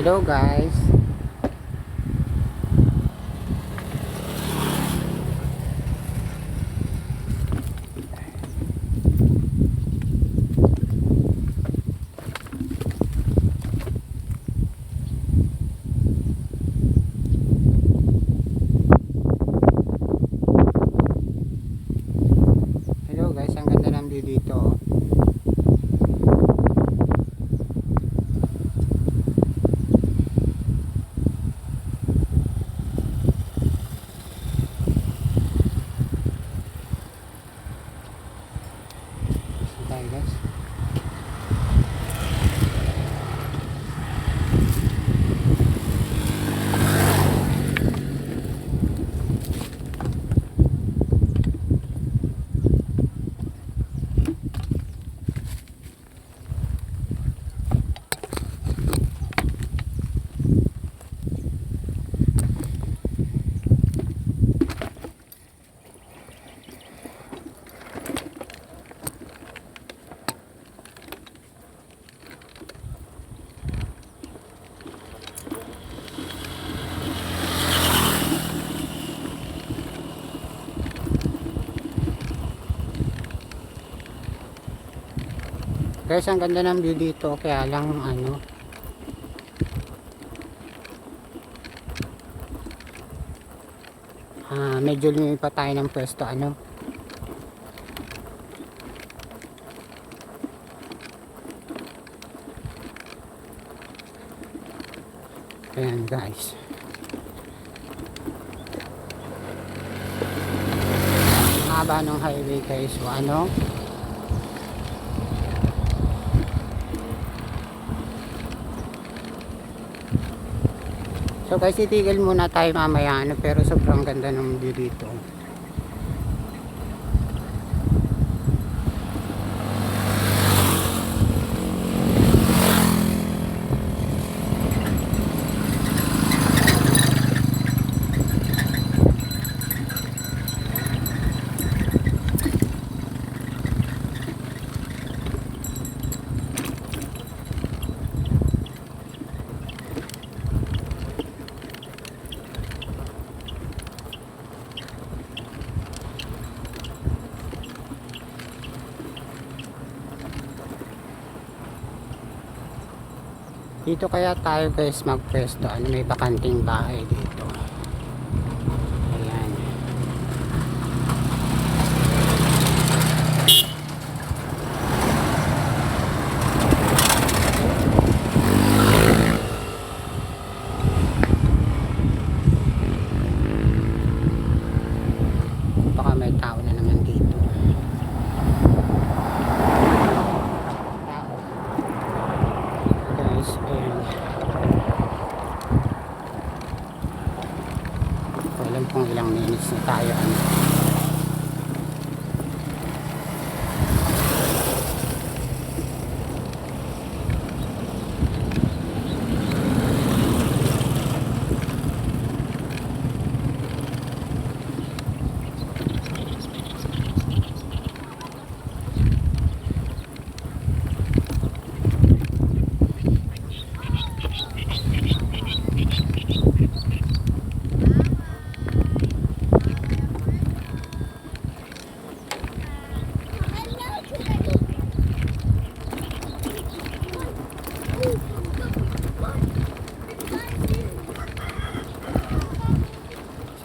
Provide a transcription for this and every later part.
Hello guys. Hello guys, ang ganda ng view dito. Tayo guys. Guys, ang ganda ng view dito, kaya lang medyo lumipat tayo ng pwesto ayan guys, haba ng highway guys. So so guys, titigil muna tayo mamaya pero sobrang ganda ng view dito. Dito kaya tayo guys magpwesto, may bakanting bahay dito. Ayan. Baka may tao na naman dito. Alam kung ilang minutes na tayo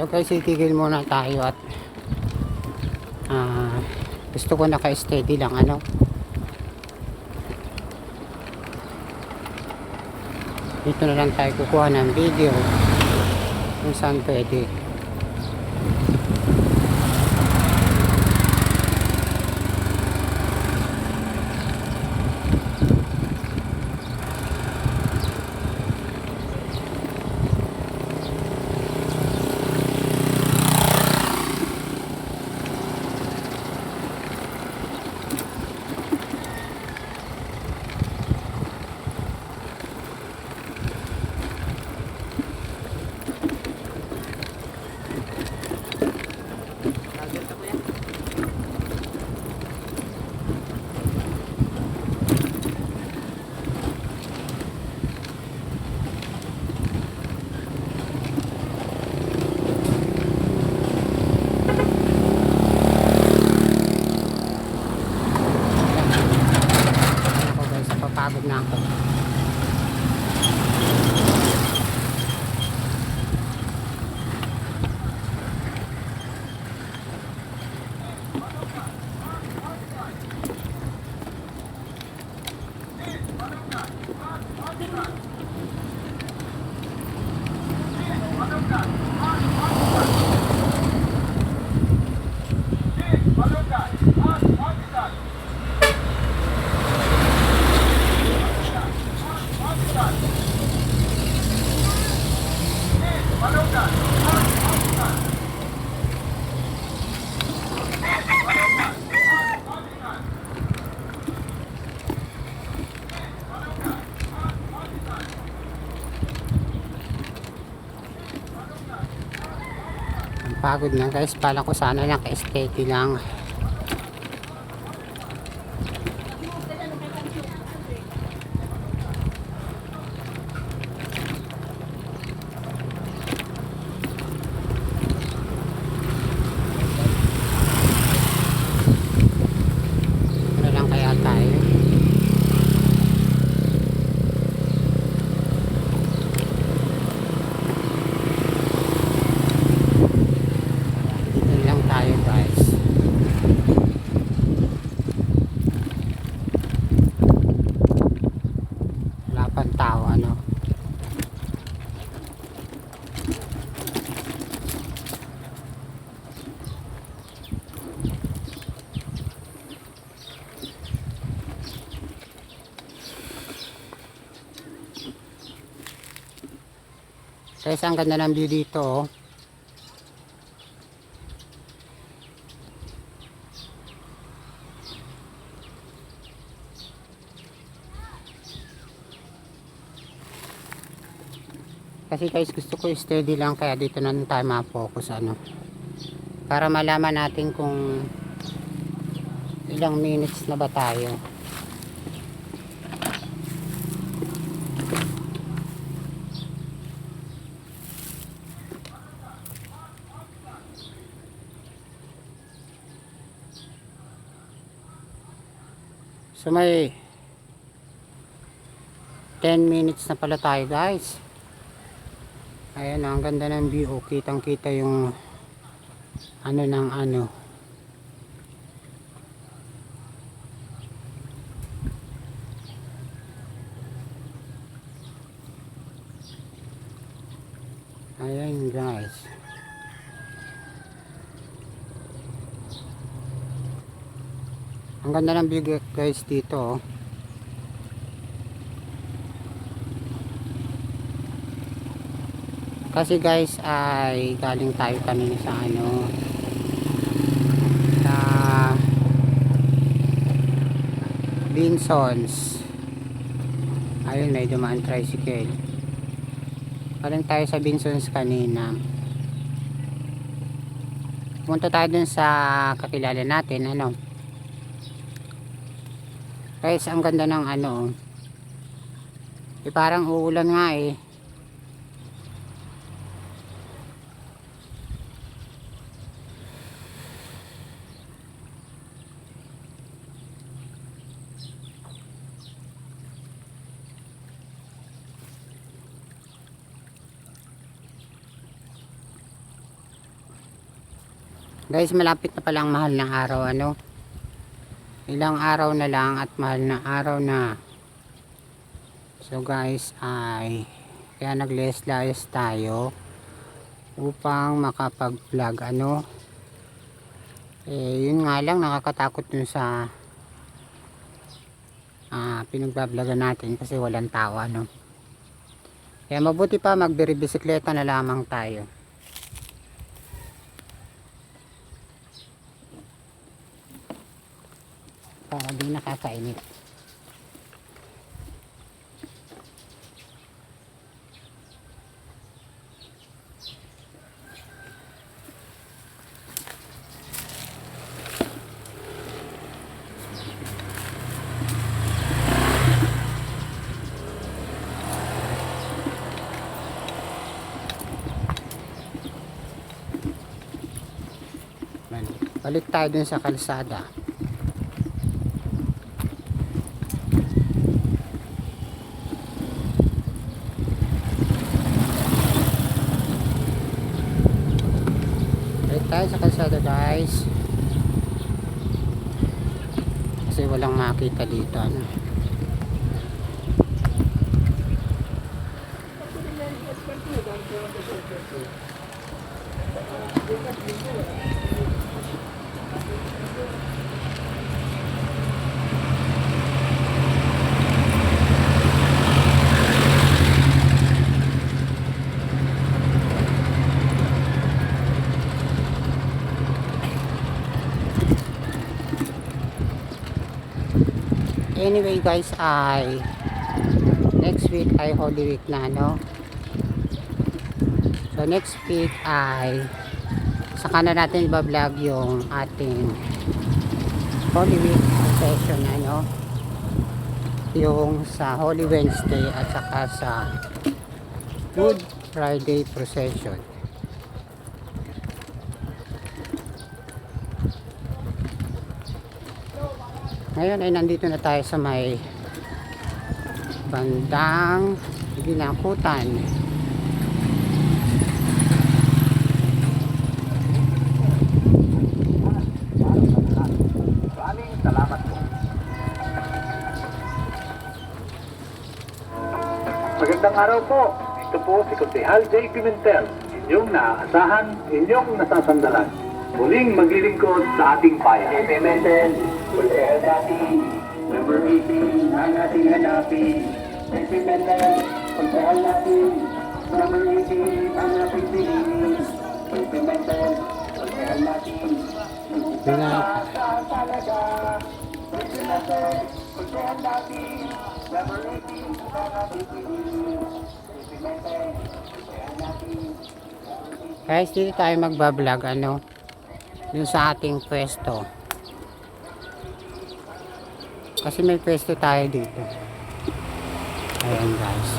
So guys, itigil muna tayo at gusto ko naka-steady lang dito na lang tayo kukuha ng video kung saan pwede. Ang pagod na guys, pala ko sana naka-steady lang. Ano lang kaya tayo? Dito lang tayo guys. Wala pang tao ano. Guys, ang ganda ng view dito oh. Kasi guys, gusto ko steady lang, kaya dito na tayo ma-focus ano. Para malaman natin kung ilang minutes na ba tayo. So may 10 minutes na pala tayo guys. Ayan, ang ganda ng view. Kitang kita yung ano ng ano. Ayan guys. Ang ganda ng view guys dito oh. Kasi guys ay galing tayo kanina sa ano, sa Binsons. Ayun, may dumaan tricycle. Galing tayo sa Binsons kanina. Punta tayo dun sa kakilala natin ano. Guys, ang ganda ng ano. Parang uulan nga eh. Guys, malapit na palang mahal ng araw ano. Ilang araw na lang at mahal na araw na. So guys, ay kaya nag-less tayo upang makapag-vlog ano. Yun nga lang, nakakatakot dun sa pinagbabloggan natin kasi walang tao ano. Kaya mabuti pa magbibisikleta na lamang tayo. Para di nakakainit. Balik tayo dun sa kalsada. Balik tayo sa kalsada guys. Kasi walang makita dito ano. Anyway guys, ay next week ay Holy Week na no. So next week ay saka na natin iba-vlog yung ating Holy Week procession, ano, yung sa Holy Wednesday at saka sa Good Friday procession. Ngayon ay nandito na tayo sa may bandang Ginangkutan. Maraming salamat po. Magandang araw po. Ito po si Konsehal J. Pimentel, inyong naaasahan, inyong nasasandalan. Muling maglilingkod sa ating bayan. J. Pimentel, Konsehal dati, number 18, ang ating hanapin. J. Pimentel, Konsehal natin, number 18, ang ating piliin. J. Pimentel, Konsehal natin. Guys, dito tayo magbablog, ano, dun sa ating pwesto. Kasi may pwesto tayo dito. Ayan guys.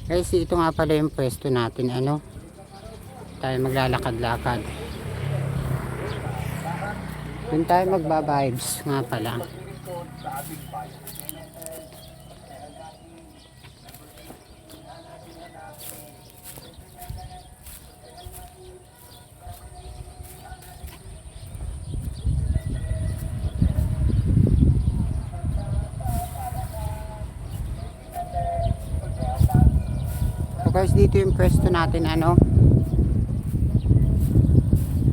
Guys, ito nga pala yung pwesto natin, ano, tayo maglalakad-lakad. Doon tayo magba-vibes nga pala. Guys, dito yung pwesto natin, ano,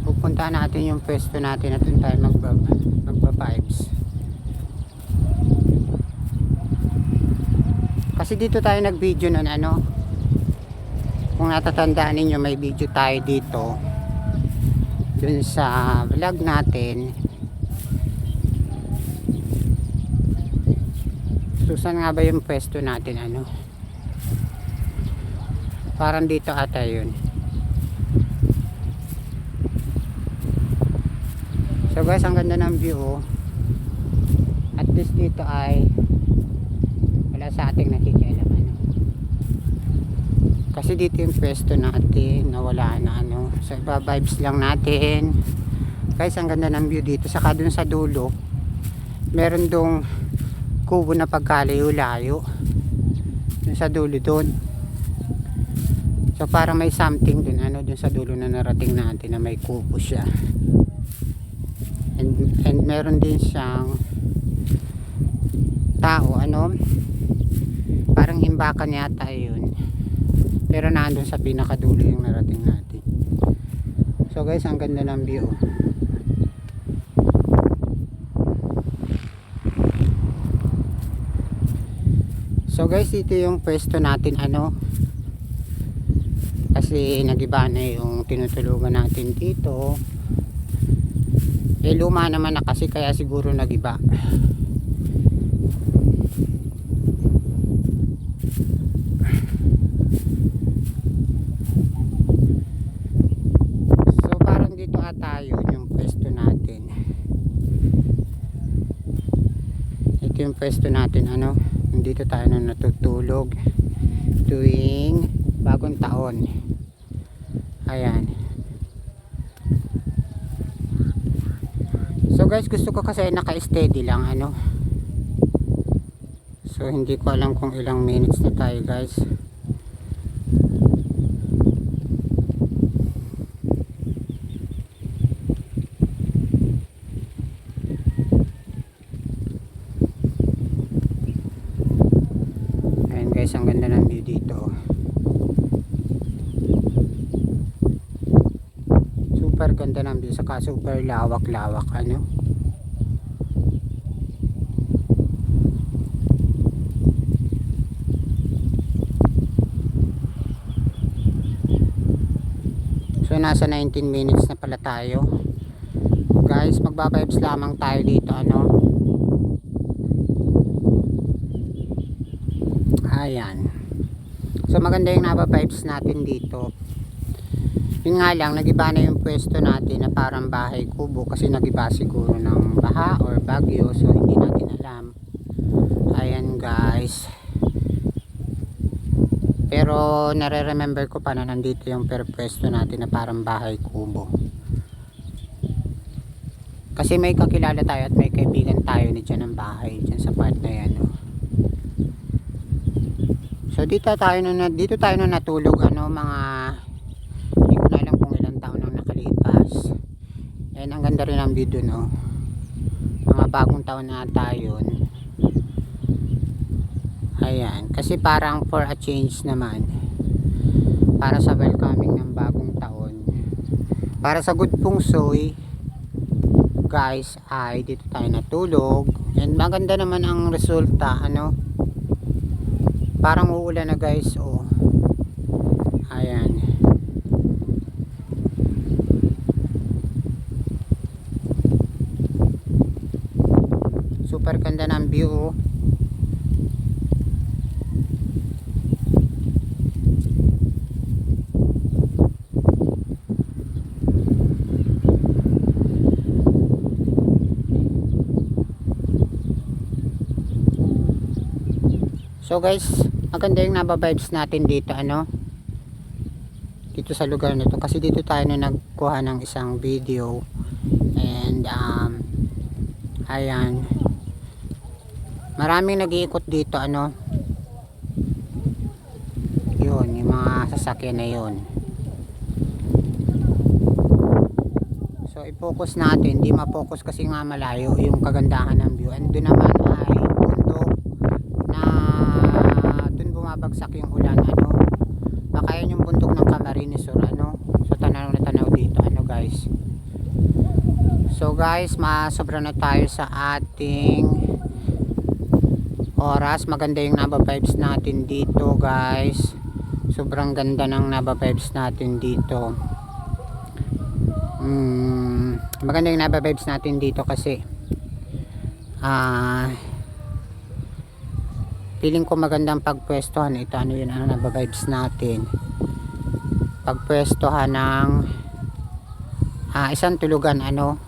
pupunta natin yung pwesto natin at doon tayo magba-vibes. Kasi dito tayo nag-video nun, ano, kung natatandaan ninyo, may video tayo dito dun sa vlog natin. So saan nga ba yung pwesto natin, ano? Parang dito ata yun. So guys, ang ganda ng view, oh. At least dito ay wala sa ating nakikialam, ano. Kasi dito yung pwesto natin na wala na, ano. So iba-vibes lang natin. Guys, ang ganda ng view dito. Saka dun sa dulo meron dong kubo na pagkalayo-layo dun sa dulo dun. So para may something dun, ano, dun sa dulo na narating natin na may kubo siya. And meron din siyang tao, ano, parang imbakan yata yun, pero nandun sa pinakadulo yung narating natin. So guys, ang ganda ng view. So guys, ito yung pwesto natin, ano, kasi nagiba na yung tinutulugan natin dito. Luma naman na kasi, kaya siguro nagiba. So parang dito ata yun yung pwesto natin. Ito yung pwesto natin, ano, dito tayo na natutulog tuwing bagong taon. Ayan. So guys, gusto ko kasi naka-steady lang, ano. So hindi ko alam kung ilang minutes na tayo, guys. Ayan guys, ang ganda ng view dito. Super ganda ng view, saka super lawak-lawak, ano. So So nasa 19 minutes na pala tayo. Guys, magba-vibes lamang tayo dito ano. Ayan. So maganda yung naba-vibes natin dito. Yun nga lang, nagiba na yung pwesto natin na parang bahay kubo kasi nagiba siguro ng baha or bagyo, so hindi natin alam. Ayan guys. Pero nare-remember ko pa na nandito yung pwesto natin na parang bahay kubo. Kasi may kakilala tayo at may kaibigan tayo ni dyan ng bahay, dyan sa part na yan. Oh. So dito tayo na natulog ano, mga hindi ko na alam kung ilang taon nang nakalipas. And ang ganda rin ang video no. Mga bagong taon na tayo yun. Ayan, kasi parang for a change naman. Para sa welcoming ng bagong taon. Para sa good feng shui, guys, ay dito tayo natulog. And maganda naman ang resulta, ano. Parang uulan na guys, oh. Ayan. Super ganda ng view, oh. So guys, maganda yung naba-vibes natin dito ano. Dito sa lugar nito kasi dito tayo na nagkuha ng isang video. And ayan. Maraming nag-iikot dito ano. Yun, yung mga sasakyan na yun. So i-focus natin, hindi ma-focus kasi nga malayo yung kagandahan ng view. And doon naman ay bundok na doon bumabagsak yung ulan ano. Baka yan yung bundok ng Camarines Sur ano. So tanaw na tanaw dito ano guys. So guys, masobra na tayo sa ating oras. Maganda yung naba-vibes natin dito guys. Sobrang ganda ng naba-vibes natin dito. Maganda yung naba-vibes natin dito kasi feeling ko magandang pagpwestohan ito. Ano yun, ano naba-vibes natin, pagpwestohan ng isang tulugan ano.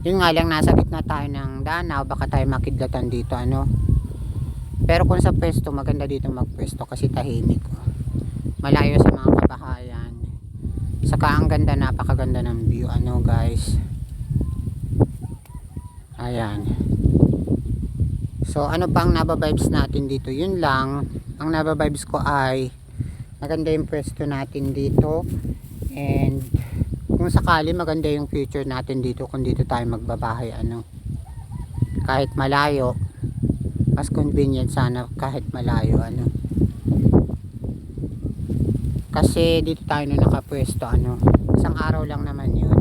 Yun nga lang, nasa gitna tayo ng danaw, baka tayo makidlatan dito ano. Pero kung sa pwesto, maganda dito magpwesto kasi tahimik, malayo sa mga kabahayan, saka ang ganda, napakaganda ng view ano guys. Ayan. So ano pang naba-vibes natin dito? Yun lang, ang naba-vibes ko ay maganda yung pwesto natin dito. And kung sakali maganda yung future natin dito kung dito tayo magbabahay ano. Kahit malayo, mas convenient sana kahit malayo ano. Kasi dito tayo na nakapwesto ano. Isang araw lang naman yun.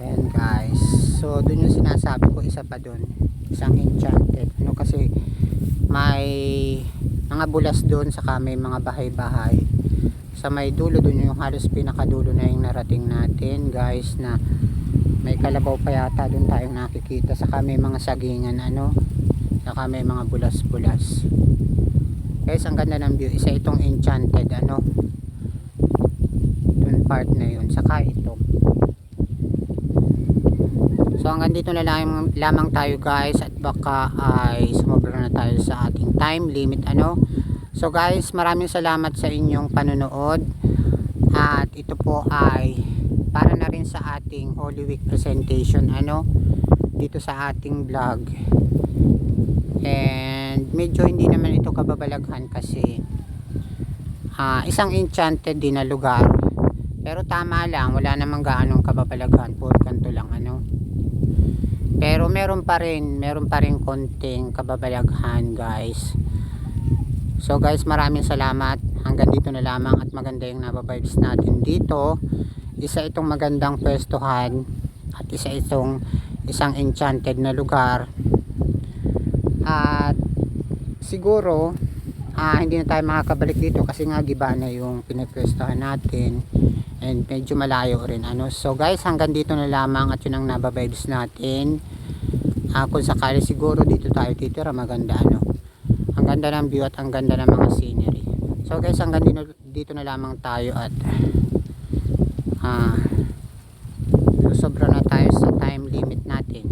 Ayan guys. So dun yung sinasabi ko, isa pa dun, isang enchanted ano, kasi may mga bulas dun, saka may mga bahay-bahay sa may dulo dun, yung halos pinakadulo na yung narating natin guys, na may kalabaw pa yata dun tayong nakikita, saka may mga sagingan ano, saka may mga bulas-bulas guys. Ang ganda ng view. Isa itong enchanted ano, dun part na yun, saka ito. So hanggang dito na lamang tayo guys, at baka ay sumobra na tayo sa ating time limit ano. So guys, maraming salamat sa inyong panonood, at ito po ay para na rin sa ating Holy Week presentation ano, dito sa ating vlog. And medyo hindi naman ito kababalaghan kasi isang enchanted din na lugar, pero tama lang, wala namang gaanong kababalaghan, puro kanto lang ano. Pero meron pa rin konting kababalaghan guys. So guys, maraming salamat. Hanggang dito na lamang, at maganda yung naba-vibes natin dito. Isa itong magandang pwestuhan, at isang enchanted na lugar. At siguro hindi na tayo makakabalik dito kasi nga giba na yung pinipwestahan natin and medyo malayo rin ano. So guys, hanggang dito na lamang at yun ang nababides natin. Kung sakali siguro dito tayo titira, maganda ano, ang ganda ng view at ang ganda ng mga scenery. So guys, hanggang dito na lamang tayo at sobra na tayo sa time limit natin.